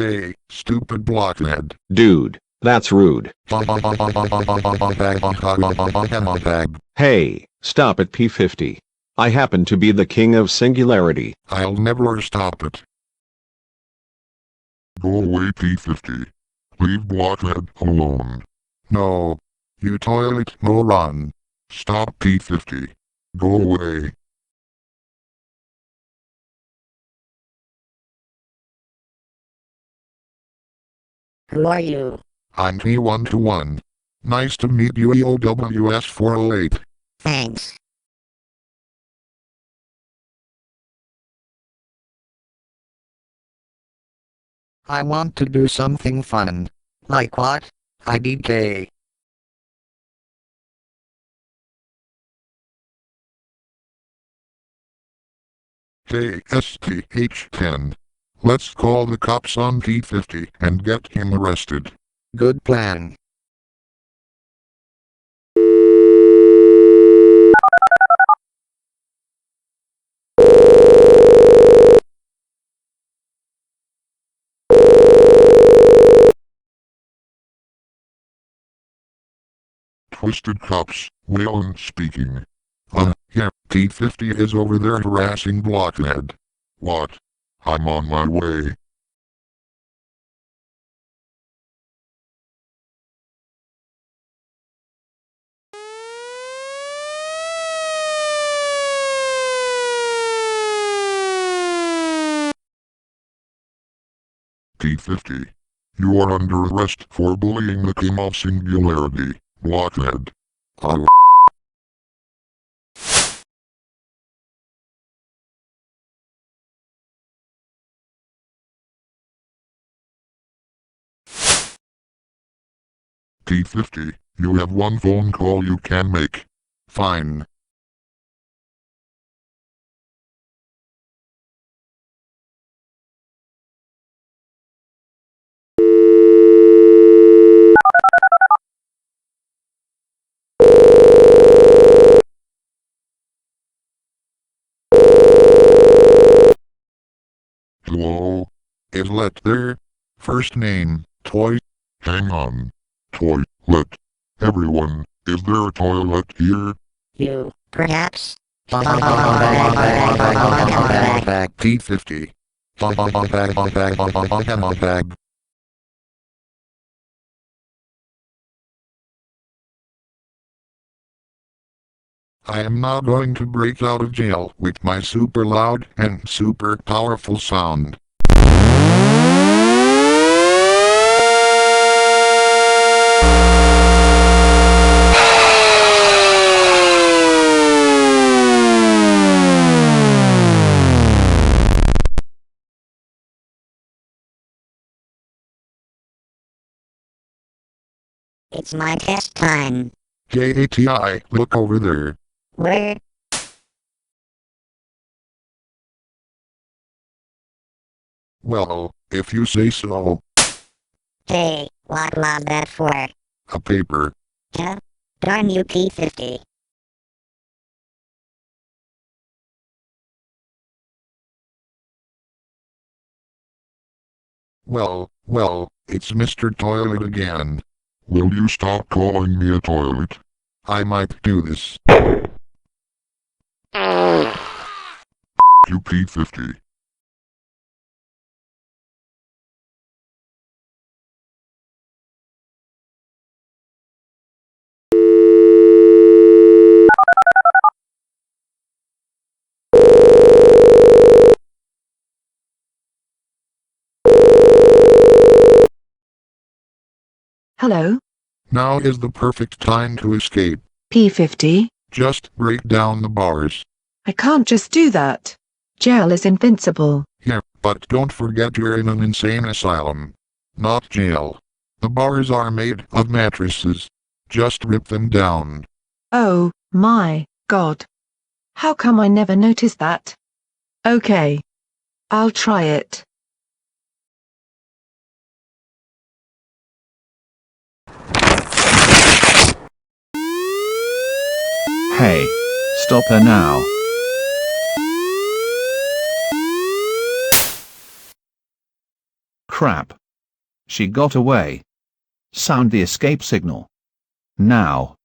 Hey, stupid blockhead. Dude, that's rude. Hey, stop it P50. I happen to be the king of singularity. I'll never stop it. Go away, p50. Leave blockhead alone. No. You toilet moron. Stop, p50. Go away. Who are you? I'm P121. Nice to meet you, EOWS408. Thanks. I want to do something fun. Like what? IDK. Hey, STH10. Let's call the cops on P50 and get him arrested. Good plan. Twisted Cops, Whalen speaking. Yeah, P50 is over there harassing blockhead. What? I'm on my way. P50. You are under arrest for bullying the king of singularity, blockhead. Oh. P50, you have one phone call you can make. Fine. Hello? Islet there? First name, Toy? Hang on. Toilet. Everyone, is there a toilet here? You, perhaps? P50. I am now going to break out of jail with my super loud and super powerful sound. It's my test time. JATI, look over there. Where? Well, if you say so. Hey, what was that for? A paper. Huh? Darn you P50. Well, it's Mr. Toilet again. Will you stop calling me a toilet? I might do this. You P50. Hello? Now is the perfect time to escape. P50? Just break down the bars. I can't just do that. Jail is invincible. Yeah, but don't forget you're in an insane asylum. Not jail. The bars are made of mattresses. Just rip them down. Oh, my God. How come I never noticed that? Okay. I'll try it. Hey, stop her now. Crap. She got away. Sound the escape signal. Now.